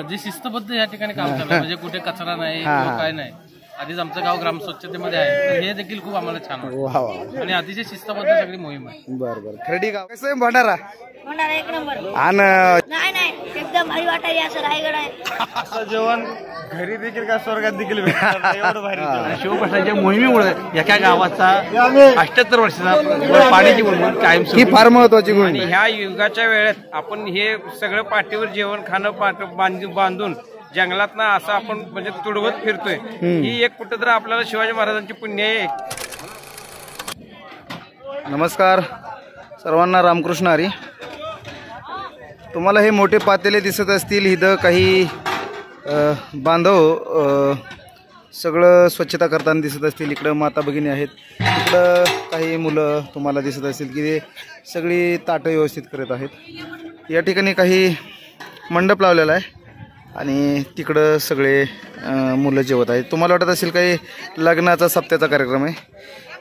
जी शिस्तबद्ध या ठिकाणी काम चाललं म्हणजे कुठे कचरा नाही किंवा काय नाही. आधीच आमचं गाव ग्राम स्वच्छतेमध्ये आहे तर हे देखील खूप आम्हाला छान वाटतं आणि अतिशय शिस्तबद्ध सगळी मोहीम आहे. बरं खरेडी गाव कसं आहे भंडारा एक नंबर आणि नाही एकदम भारी वाटायला असं रायगड आहे. असं जेवण घरी देखील का स्वर्गात देखील एवढं भारी. शिवप्रसादच्या मोहिमेमुळे एका गावाचा 78 वर्षाचा पाण्याची बोलून कायम ही फार महत्वाची गोष्ट. आणि ह्या युगाच्या वेळेत आपण हे सगळं पाठीवर जेवण खाणं बांधून जंगलात ना असं आपण म्हणजे तुडवत फिरतोय. ही एक कुठेतरी आपल्याला शिवाजी महाराजांची पुण्य आहे. नमस्कार सर्वांना, रामकृष्ण हरी. तुम्हाला हे मोठे पातेले दिसत असतील. इथं काही बांधव सगळं स्वच्छता करताना दिसत असतील. इकडं माता भगिनी आहेत. इकडं काही मुलं तुम्हाला दिसत असतील की ते सगळी ताटं व्यवस्थित करत आहेत. या ठिकाणी काही मंडप लावलेला आहे आणि तिकडं सगळे मुलं जेवत आहेत. तुम्हाला वाटत असेल काही लग्नाचा सप्त्याचा कार्यक्रम आहे,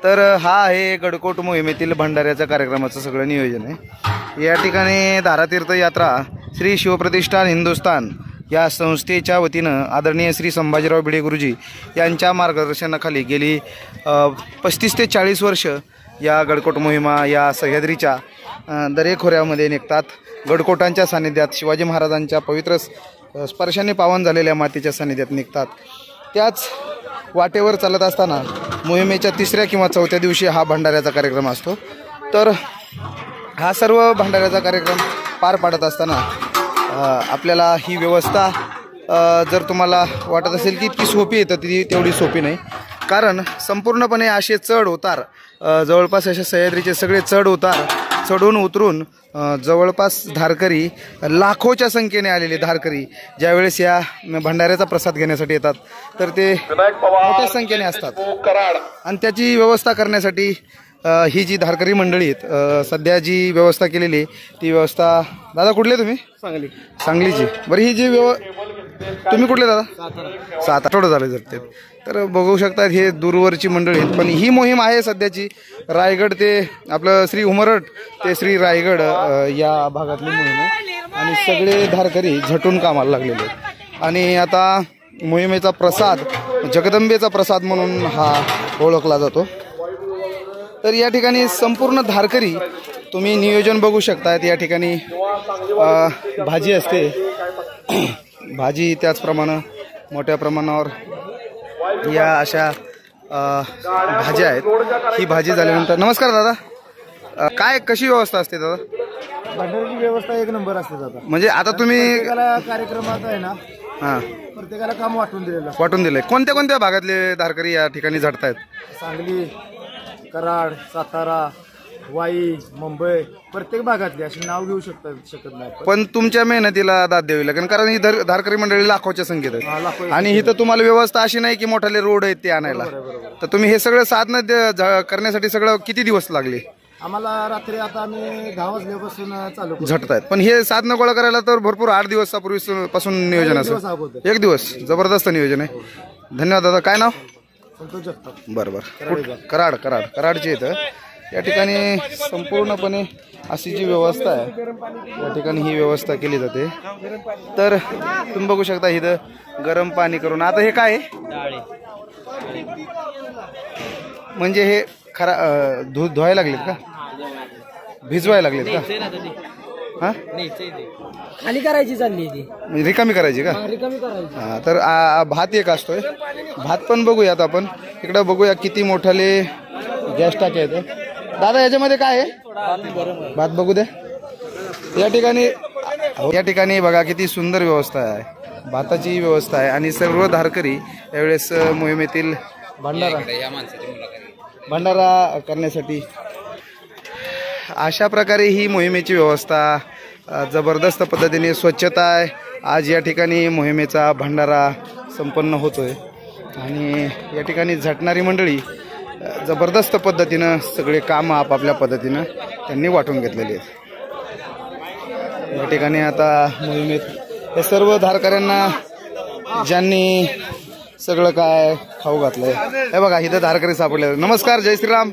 तर हा आहे गडकोट मोहिमेतील भंडाऱ्याच्या कार्यक्रमाचं सगळं नियोजन आहे. या ठिकाणी धारातीर्थ यात्रा श्री शिवप्रतिष्ठान हिंदुस्थान या संस्थेच्या वतीनं आदरणीय श्री संभाजीराव भिडे गुरुजी यांच्या मार्गदर्शनाखाली गेली 35 ते 40 वर्ष या गडकोट मोहिमा या सह्याद्रीच्या दरेखोऱ्यामध्ये निघतात. गडकोटांच्या सानिध्यात शिवाजी महाराजांच्या पवित्र स्पर्शाने पावन झालेल्या मातीच्या सानिध्यात निघतात. त्याच वाटेवर चालत असताना मोहिमेच्या 3ऱ्या किंवा 4थ्या दिवशी हा भंडाऱ्याचा कार्यक्रम असतो. तर हा सर्व भंडाऱ्याचा कार्यक्रम पार पाडत असताना आपल्याला ही व्यवस्था जर तुम्हाला वाटत असेल की इतकी सोपी आहे तर ती तेवढी सोपी नाही. कारण संपूर्णपणे असे चढ उतार जवळपास असे सह्याद्रीचे सगळे चढ उतार चढून उतरून जवळपास धारकरी लाखोच्या संख्येने आलेले धारकरी ज्यावेळेस या भंडाऱ्याचा प्रसाद घेण्यासाठी येतात तर ते मोठ्या संख्येने असतात. आणि त्याची व्यवस्था करण्यासाठी ही जी धारकरी मंडळी आहेत सध्या जी व्यवस्था केलेली ती व्यवस्था. दादा कुठले तुम्ही? सांगलीची. बरं ही जी तुम्ही कुठले दादा? सातारा. आठवडं झाले जाते. तर बघू शकतात हे दूरवरची मंडळी आहेत. पण ही मोहीम आहे सध्याची रायगड ते आपलं श्री उमरठ ते श्री रायगड या भागातली मोहीम आहे आणि सगळे धारकरी झटून कामाला लागलेले आहेत. आणि आता मोहिमेचा प्रसाद जगदंबेचा प्रसाद म्हणून हा ओळखला जातो. तर या ठिकाणी संपूर्ण धारकरी तुम्ही नियोजन बघू शकतात. या ठिकाणी भाजी असते, भाजी त्याचप्रमाणे मोठ्या प्रमाणावर या अशा भाज्या आहेत. ही भाजी झाल्यानंतर नमस्कार दादा, काय कशी व्यवस्था असते दादा? भंडाऱ्याची व्यवस्था एक नंबर असते दादा. म्हणजे आता तुम्ही कार्यक्रमात आहे ना, हां प्रत्येकाला काम वाटून दिलंय. कोणत्या कोणत्या भागातले धारकरी या ठिकाणी झटतायत? सांगली, कराड, सातारा, वाई, मुंबई, प्रत्येक भागातली अशी नाव घेऊ शकत नाही. पण तुमच्या मेहनतीला दाद द्यावी लागेल कारण ही धारकरी मंडळी लाखोच्या संख्येत आहेत आणि इथं तुम्हाला व्यवस्था अशी नाही की मोठाले रोड आहेत ते आणायला. तर तुम्ही हे सगळं साधनं करण्यासाठी सगळं किती दिवस लागले? आम्हाला रात्री आता आम्ही 10 वाजल्यापासून चालू झटतायत. पण हे साधनं गोळा करायला तर भरपूर 8 दिवसापूर्वीपासून नियोजन असं. एक दिवस जबरदस्त नियोजन आहे. धन्यवाद दादा. काय नाव? संतोष जगताप. बरोबर. कराडची इथं या ठिकाणी संपूर्णपणे अशी जी व्यवस्था आहे या ठिकाणी ही व्यवस्था केली जाते. तर तुम्ही बघू शकता इथं गरम पाणी करून. आता हे काय म्हणजे हे धुवायला लागलेत का? भिजवायला लागलेत का? खाली करायची चालली ती म्हणजे रिकामी करायची का? हा. तर भात एक असतोय. भात पण बघूयात आपण. इकडे बघूया किती मोठाले गॅस टाके आहेत. दादा याच्यामध्ये काय आहे? भात बघू द्या. या ठिकाणी बघा किती सुंदर व्यवस्था आहे. भाताची व्यवस्था आहे आणि सर्व धारकरी यावेळेस मोहिमेतील भंडारा करण्यासाठी अशा प्रकारे ही मोहिमेची व्यवस्था जबरदस्त पद्धतीने स्वच्छता आहे. आज या ठिकाणी मोहिमेचा भंडारा संपन्न होतोय आणि या ठिकाणी झटणारी मंडळी जबरदस्त पद्धतीनं सगळे कामं आपापल्या पद्धतीनं त्यांनी वाटून घेतलेली आहेत. या ठिकाणी आता मोहिमेत हे सर्व धारकऱ्यांना ज्यांनी सगळं काय खाऊ घातलंय हे बघा इथं धारकरी सापडले. नमस्कार, जय श्रीराम.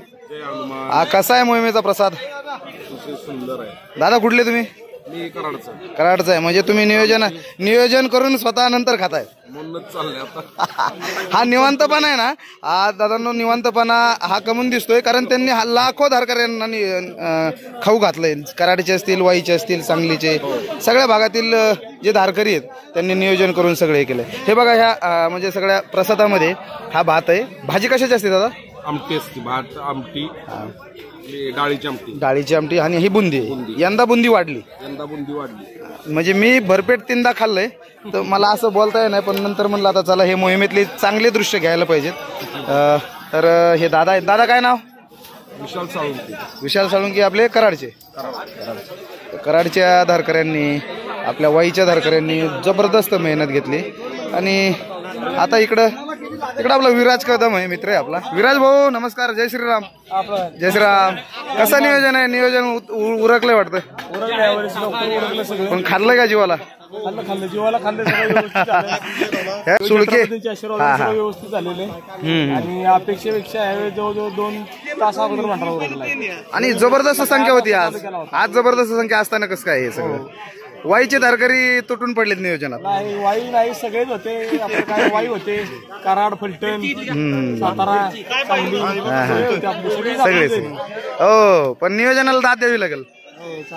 कसा आहे मोहिमेचा प्रसाद? सुंदर आहे. दादा कुठले तुम्ही? मी कराडचा कराडचा आहे म्हणजे तुम्ही नियोजन करून स्वतः नंतर खाताय म्हणूनच चाललंय आता. हा निवांतपणा आहे ना, हा दादांनो निवांतपणा हा कमून दिसतोय कारण त्यांनी लाखो धारकऱ्यांना खाऊ घातलंय. कराडचे असतील, वाईचे असतील, सांगलीचे सगळ्या भागातील जे धारकरी आहेत त्यांनी नियोजन करून सगळे केलंय. हे बघा ह्या म्हणजे सगळ्या प्रसादामध्ये हा भात आहे. भाजी कशाची असते दादा? आमटी असते, भात आमटी, डाळीची आमटी आणि ही बुंदी. यंदा बुंदी वाढली. म्हणजे मी भरपेट 3दा खाल्लंय तर मला असं बोलता येत नाही, पण नंतर म्हणलं आता चला हे मोहिमेतली चांगले दृश्य घ्यायला पाहिजेत. तर हे दादा आहेत. दादा काय नाव? विशाल साळुंके आपले कराडचे. कराडच्या धारकऱ्यांनी आपल्या वाईच्या धारकऱ्यांनी जबरदस्त मेहनत घेतली. आणि आता इकडं आपला विराज कदम आहे, मित्र आहे आपला. विराज भाऊ नमस्कार. जय श्रीराम. जय श्रीराम. कसं नियोजन आहे? नियोजन उरकलंय वाटतं. पण खाल्लंय का जीवाला? जीवाला सुळके व्यवस्थित झालेले आणि अपेक्षेपेक्षा जवळजवळ 2 तास अगोदर भंडारा उरकला. आणि जबरदस्त संख्या होती आज जबरदस्त संख्या असताना कसं काय हे सगळं? वाईचे धारकरी तुटून पडलेत नियोजनात. नाही वाई नाही, सगळेच होते. आपले काय वाई होते, कराड, फलटण, सातारा, सांगली सगळेच. हो पण नियोजनाला दाद द्यावी लागेल.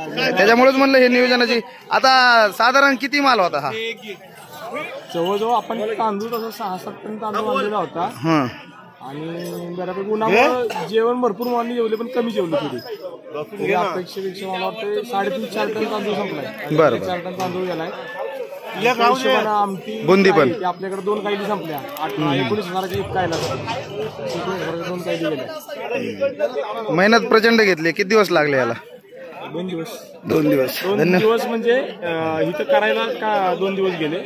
त्याच्यामुळेच म्हणलं हे नियोजनाची. आता साधारण किती माल होता हा? जवळजवळ आपण तांदूळ तसं 6-7 टन तांदूळ आणलेला होता आणि बऱ्यापैकी उन्हामुळे जेवण भरपूर मागणी जेवले पण कमी जेवले थोडी. अपेक्षेपेक्षा मला वाटतं 3.5-4 टन तांदूळ संपलाय. बरं 4 टन तांदूळ गेलाय. आमटी बुंदी पण आपल्याकडे 2 कायली संपल्या. 19,000 एक कायला 2 कायली गेल्या. मेहनत प्रचंड घेतली. किती दिवस लागले याला? 2 दिवस. 2 दिवस. 2 दिवस म्हणजे इथं करायला का 2 दिवस गेले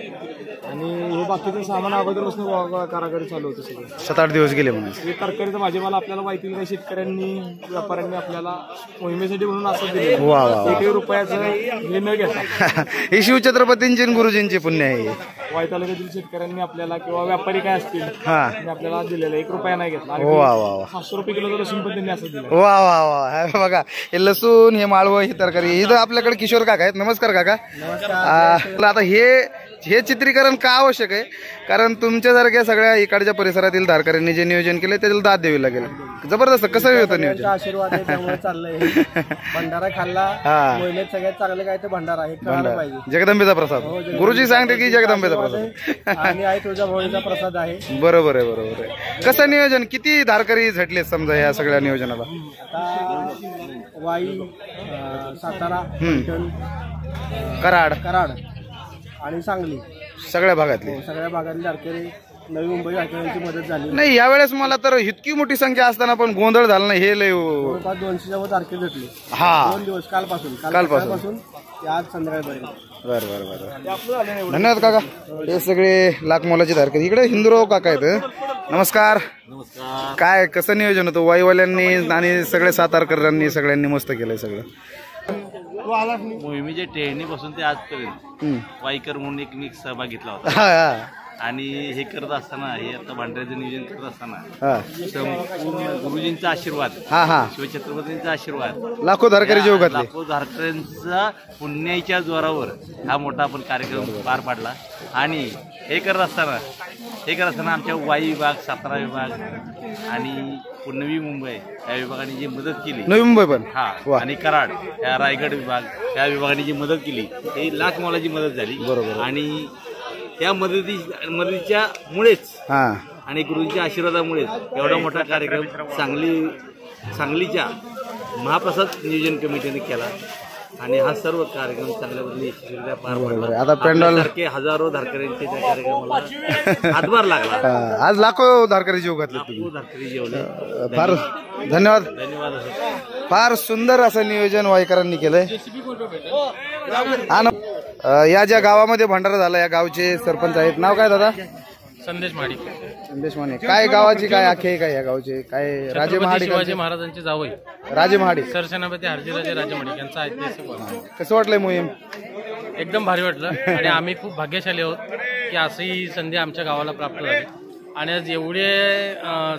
आणि हे बाकीचं सामान अगोदरपासून कारागिरी चालू होतं सगळं. 7-8 दिवस गेले म्हणून. हे तरकारीचा भाजीपाला आपल्याला माहिती नाही, शेतकऱ्यांनी व्यापाऱ्यांनी आपल्याला मोहिमेसाठी म्हणून असं दिलं. 1 रुपयाचं हे न घेता ही शिवछत्रपतींची गुरुजींची पुण्य आहे. वाई तालुक्यातील शेतकऱ्यांनी आपल्याला किंवा व्यापारी काय असतील आपल्याला दिलेलं 1 रुपया नाही घेतला. 700 रुपये किलो लसूण पण त्यांनी असं दिलं. वा वा वा. बघा हे लसूण, हे माळवं, ही तरकारी. इथं आपल्याकडे किशोर काका आहेत. नमस्कार काका. आता हे चित्रीकरण का आवश्यक आहे? कारण तुमच्यासारख्या सगळ्या इकडच्या परिसरातील धारकऱ्यांनी जे नियोजन केले त्याला दाद द्यावी लागेल. जबरदस्त. कसं होतं नियोजन? आशीर्वाद आहे त्यामुळे चाललंय. भंडारा खाल्ला मोहिमेत सगळ्यात चांगलं काय तर भंडारा आहे, कळायला पाहिजे. जगदंबेचा प्रसाद. गुरुजी सांगते की जगदंबेचा प्रसाद आणि आई तुळजाभवानीचा प्रसाद आहे. बरोबर आहे, बरोबर आहे. कसं नियोजन? किती धारकरी झटले समजा या सगळ्या नियोजनाला? आता वाई, सातारा, कराड आणि सांगली सगळ्या भागातले सगळ्या भागातले धारकरी, नवी मुंबई धारकऱ्यांची मदत झाली. नाही यावेळेस मला तर इतकी मोठी संख्या असताना पण गोंधळ झाला नाही. हे लय 200 धारकरी भेटले. 2 दिवस कालपासून आज संध्याकाळपर्यंत. बरं. धन्यवाद काका. हे सगळे लाख मोलाचे धारकरी. इकडे हिंदूराव काका आहेत. नमस्कार. काय कसं नियोजन होतं? वाईवाल्यांनी आणि सगळे सातारकरांनी सगळ्यांनी मस्त केलंय सगळं. मोहिमेच्या टेहणीपासून ते आजपर्यंत वाईकर म्हणून एक सहभाग घेतला होता. आणि हे करत असताना, हे आता भांडऱ्याचं नियोजन करत असताना संपूर्ण गुरुजींचा आशीर्वाद, शिवछत्रपतींचा आशीर्वाद, लाखो धारकरी जीव घातले. लाखो धारकऱ्यांचा पुण्याच्या जोरावर हा मोठा आपण कार्यक्रम पार पाडला. आणि हे करत असताना आमच्या वाई विभाग, सातारा विभाग आणि नवी मुंबई या विभागाने जी मदत केली, नवी मुंबई पण आणि कराड या रायगड विभाग या विभागाने जी मदत केली, ही लाख मोलाची मदत झाली. बरोबर. आणि त्या मदतीच्या मुळेच आणि गुरुजींच्या आशीर्वादामुळेच एवढा मोठा कार्यक्रम सांगलीच्या महाप्रसाद नियोजन कमिटीने केला. आणि हा सर्व कार्यक्रम चांगल्या पद्धतीने यशस्वीरित्या पार पडला. आता पेंडॉल हजारो धारकऱ्यांचे त्या कार्यक्रमाला हातभार लागला. आज लाखो धारकरी जीव घातले. धारकरी जेवले. फार धन्यवाद. फार सुंदर असं नियोजन वाईकरांनी केलंय. या ज्या गावामध्ये भंडारा झाला या गावचे सरपंच आहेत. नाव काय दादा? संदेश माडी. संदेश माने. काय गावाची काय आख्यायिका आहे या गावचे? काय राजे महाडी, शिवाजी महाराजांचे जावई राजे महाडी, सरसेनापती हरजीराजे राजे महाडी यांचा ऐतिहासिक. कसं वाटलंय मोहीम? एकदम भारी वाटलं. आणि आम्ही खूप भाग्यशाली आहोत की अशी संधी आमच्या गावाला प्राप्त झाली. आणि आज एवढे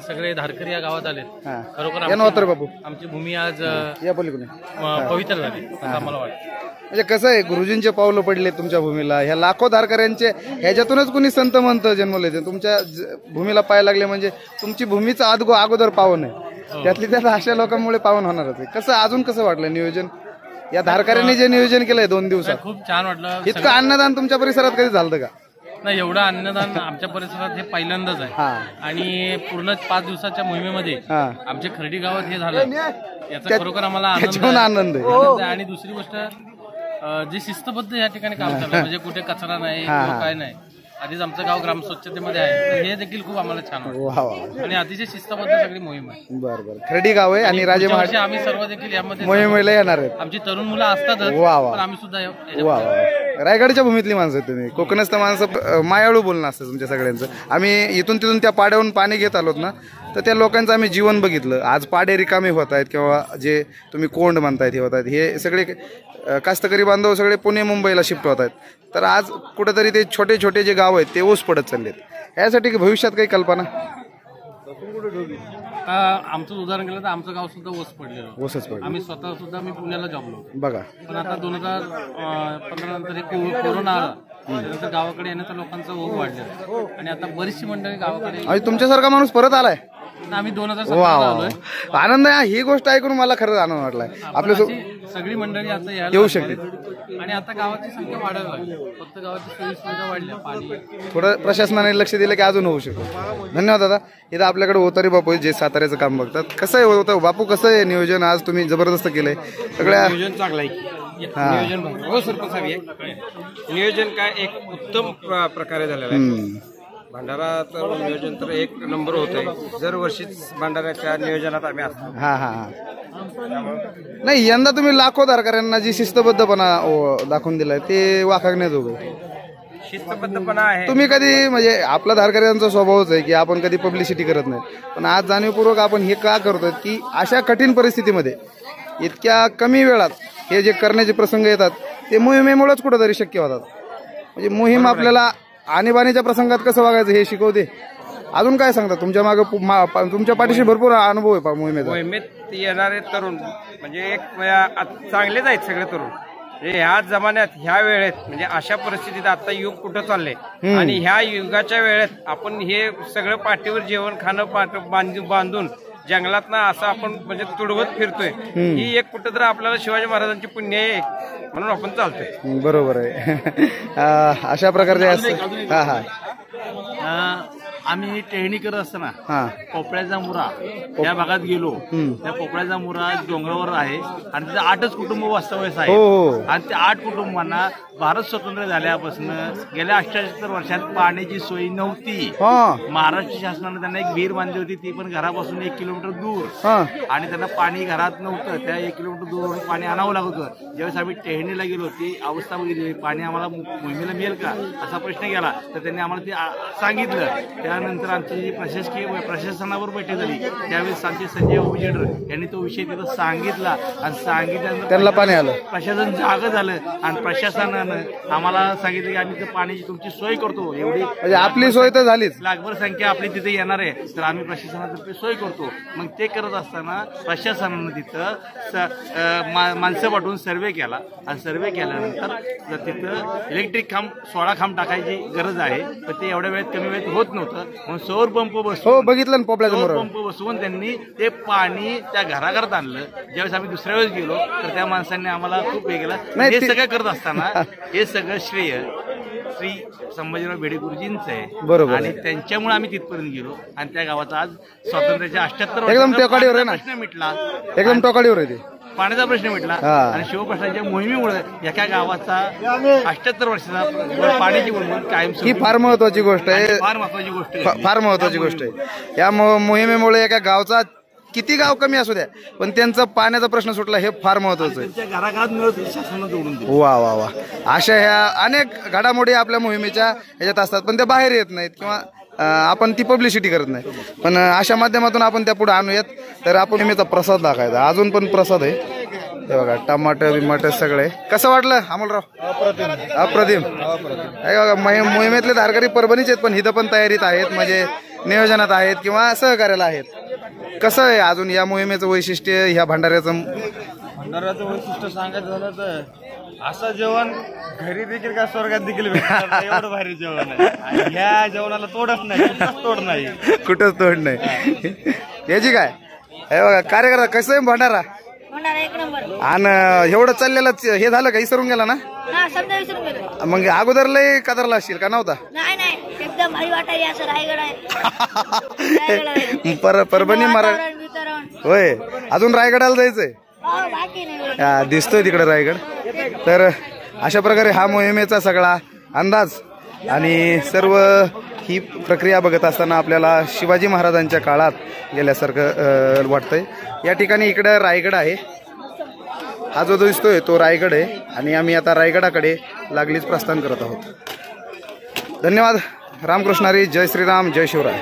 सगळे धारकरी या गावात आले. खरोखर आमची भूमी आज पवित्र झाली असं आम्हाला वाटतं. म्हणजे कसं आहे, गुरुजींचे पावलं पडले तुमच्या भूमीला, ह्या लाखो धारकऱ्यांचे ह्याच्यातूनच कुणी संत म्हणतं जन्मले ते तुमच्या भूमीला पाय लागले म्हणजे तुमची भूमीचं अगोदर पावन आहे, त्यातली त्यात अशा लोकांमुळे पावन होणारच आहे. कसं अजून कसं वाटलं नियोजन या धारकऱ्यांनी जे नियोजन केलंय 2 दिवसात? खूप छान वाटलं. इतकं अन्नदान तुमच्या परिसरात कधी झालं का? नाही, एवढं अन्नदान आमच्या परिसरात हे पहिल्यांदाच आहे. आणि पूर्ण 5 दिवसाच्या मोहिमेमध्ये आमच्या खर्डी गावात हे झालं, याचा खरोखर आम्हाला आनंद आहे. आणि दुसरी गोष्ट, जे शिस्तबद्ध या ठिकाणी काम चाललं, म्हणजे कुठे कचरा नाही किंवा काय नाही. आधीच आमचं गाव ग्राम स्वच्छतेमध्ये आहे, तर हे देखील खूप आम्हाला छान वाटतं आणि अतिशय शिस्तबद्ध सगळी मोहीम आहे. बरं, खर्डी गाव आहे आणि राजे महाराज आम्ही सर्व देखील यामध्ये मोहिमेला येणार आहेत. आमची तरुण मुलं असतातच, पण आम्ही सुद्धा रायगडच्या भूमीतली माणसं आहेत तुम्ही, कोकणस्थ माणसं, मायाळू बोलणं असतं तुमच्या सगळ्यांचं. आम्ही इथून तिथून त्या पाड्याहून पाणी घेत आलोत ना, तर त्या लोकांचं आम्ही जीवन बघितलं. आज पाडे रिकामे होत आहेत किंवा जे तुम्ही कोंड म्हणतायत हे होत आहेत, हे सगळे कास्तकरी बांधव सगळे पुणे मुंबईला शिफ्ट होत आहेत. तर आज कुठेतरी ते छोटे छोटे जे गाव आहेत ते ओस पडत चाललेत. यासाठी भविष्यात काही कल्पना? आमचं उदाहरण केलं तर आमचं गाव सुद्धा ओस पडलेलं. आम्ही स्वतः सुद्धा मी पुण्याला जॉबलो बघा, पण आता 2015 नंतर हे कोरोना आला, त्यानंतर गावाकडे येण्याचा लोकांचा ओघ वाढला आणि आता बरीचशी मंडळी गावाकडे. तुमच्यासारखा माणूस परत आलाय. आम्ही 2017 आलोय. आनंद आहे, ही गोष्ट ऐकून मला खरंच आनंद वाटलाय. आपल्या सगळी मंडळी आता येऊ शकते आणि आता गावाची संख्या वाढायला लागली, फक्त गावाची सोयी सुविधा वाढल्या, पाणी थोडं प्रशासनाने लक्ष दिलं की अजून होऊ शकतो. धन्यवाद दादा. इथं आपल्याकडे ओतारी बापू जे साताऱ्याचं काम बघतात. कसं आहे होतं बापू, कसं आहे नियोजन आज तुम्ही जबरदस्त केलंय सगळ्या? नियोजन चांगलं आहे, नियोजन काय एक उत्तम प्रकारे झालेलं आहे. भंडारा तर नियोजन तर एक नंबर होत आहे. दरवर्षीच भंडाऱ्याच्या नियोजनात आम्ही असतो. नाही, यंदा तुम्ही लाखो धारकऱ्यांना जी शिस्तबद्धपणा दाखवून दिलाय ते वाखाणण्याजोगं. शिस्तबद्धपणा आहे. तुम्ही कधी म्हणजे आपला धारकऱ्यांचा स्वभावच आहे की आपण कधी पब्लिसिटी करत नाही, पण आज जाणीवपूर्वक आपण हे का करतोय की अशा कठीण परिस्थितीमध्ये इतक्या कमी वेळात हे जे करण्याचे प्रसंग येतात ते मोहिमेमुळेच कुठेतरी शक्य होतात. म्हणजे मोहीम आपल्याला आणीबाणीच्या प्रसंगात कसं वागायचं हे शिकवते. अजून काय सांगता? तुमच्या मागे तुमच्या पाठीशी भरपूर अनुभव आहे मोहिमेचा. मोहिमेत येणारे तरुण म्हणजे एक चांगलेच आहेत सगळे तरुण. ह्या जमान्यात ह्या वेळेत म्हणजे अशा परिस्थितीत आता युग कुठं चाललंय आणि ह्या युगाच्या वेळेत आपण हे सगळं पाठीवर जेवण खाणं बांधून जंगलात ना असं आपण म्हणजे तुडवत फिरतोय, ही एक कुठेतरी आपल्याला शिवाजी महाराजांची पुण्य आहे म्हणून आपण चालतोय. बरोबर आहे. अशा प्रकारचे आम्ही टेहणी करत असताना पोपळ्याचा मुरा या भागात गेलो. त्या पोपळ्याचा मुरा डोंगरावर आहे आणि तिथे 8च कुटुंब वास्तव्यास आहे आणि त्या 8 कुटुंबांना भारत स्वतंत्र झाल्यापासून गेल्या 78 वर्षात पाण्याची सोय नव्हती. महाराष्ट्र शासनाने त्यांना एक विहीर बांधली होती, ती पण घरापासून 1 किलोमीटर दूर आणि त्यांना पाणी घरात नव्हतं. त्या 1 किलोमीटर दूर पाणी आणावं लागत होतं. ज्यावेळेस आम्ही टेहणीला गेलो ती अवस्था बघितली, पाणी आम्हाला मोहिमेला मिळेल का असा प्रश्न केला तर त्यांनी आम्हाला ते सांगितलं. त्यानंतर आमची जी प्रशासनावर बैठक झाली त्यावेळेस आमचे संजय ओजेडर यांनी तो विषय तिथं सांगितला आणि सांगितल्यानंतर त्यांना पाणी आलं. प्रशासन जागं झालं आणि प्रशासनानं आम्हाला सांगितलं की आम्ही पाण्याची तुमची सोय करतो. एवढी म्हणजे आपली सोय तर झालीच, लाखभर संख्या आपली तिथे येणार आहे तर आम्ही प्रशासनातर्फे सोय करतो. मग ते करत असताना प्रशासनानं तिथं माणसं पाठवून सर्वे केला आणि सर्वे केल्यानंतर तिथं इलेक्ट्रिक खांब 16 खांब टाकायची गरज आहे, तर ते एवढ्या वेळेत कमी वेळेत होत नव्हतं. म्हणून सौर पंप बसवून बघितलं सौर पंप बसवून त्यांनी ते पाणी त्या घराघरात आणलं. ज्यावेळेस आम्ही दुसऱ्या वेळेस गेलो तर त्या माणसांनी आम्हाला खूप हे केलं. हे सगळं करत असताना हे सगळं श्रेय श्री संभाजीराव भिडे गुरुजींचं आहे. बरोबर. आणि त्यांच्यामुळे आम्ही तिथपर्यंत गेलो आणि त्या गावाचा आज स्वातंत्र्याच्या 78 एकदम टोकाडीवर आहे ना, प्रश्न मिटला. एकदम टोकाडीवर आहे ते पाण्याचा प्रश्न मिटला आणि शिवप्रसादच्या मोहिमेमुळे एका गावाचा 78 वर्षाचा पाण्याची बोलबोल कायम. ही फार महत्वाची गोष्ट आहे, फार महत्वाची गोष्ट आहे, फार महत्वाची गोष्ट आहे. या मोहिमेमुळे एका गावचा किती गाव कमी असू द्या पण त्यांचा पाण्याचा प्रश्न सुटला, हे फार महत्वाचं आहे. घराघरात मिळत शासनानं जोडून दिलं. वा वा वा. अशा ह्या अनेक घडामोडी आपल्या मोहिमेच्या ह्याच्यात असतात पण त्या बाहेर येत नाहीत किंवा आपण ती पब्लिसिटी करत नाही. पण अशा माध्यमातून आपण त्या पुढे आणूयात. तर आपण मोहिमेचा प्रसाद दाखवायचा. अजून पण प्रसाद आहे, हे बघा टमाटर बिमाटर सगळे. कसं वाटलं अमोलराव? अप्रतिम. बघा मोहिमेतले धारकरी परभणीचे आहेत पण इथं पण तयारीत आहेत, म्हणजे नियोजनात आहेत किंवा सहकार्याला आहेत. कसं आहे अजून या मोहिमेचं वैशिष्ट्य, ह्या भंडाऱ्याचं भंडाऱ्याचं वैशिष्ट्य सांगायचं झालं तर असं जेवण घरी देखील का स्वर्गात देखील भेटणार नाही, एवढं भारी जेवण आहे. आणि ह्या जेवणाला तोडच नाही, कुठंच तोड नाही. कुठंच तोड नाही. याची काय हे बघा कार्यकर्ता कसं आहे भंडारा भंडारा एक नंबर. आणि एवढं चाललेलं हे झालं का विसरून गेला ना हा समजा विसरून गेलो. मग अगोदर लय कदरला असशील का नव्हता नाही नाही एकदम भारी वाटायला असं रायगड आहे. परभणी मराठी वातावरण, वितरण. होय अजून रायगडाला जायचंय हो, बाकी नाही. हा, दिसतोय तिकडे रायगड. तर अशा प्रकारे हा मोहिमेचा सगळा अंदाज आणि सर्व ही प्रक्रिया बघत असताना आपल्याला शिवाजी महाराजांच्या काळात गेल्यासारखं वाटतंय. या ठिकाणी इकडं रायगड आहे. हा जो दिसतोय तो रायगड आहे आणि आम्ही आता रायगडाकडे लागलीच प्रस्थान करत आहोत. धन्यवाद. रामकृष्ण हरी. जय श्रीराम. जय शिवराय.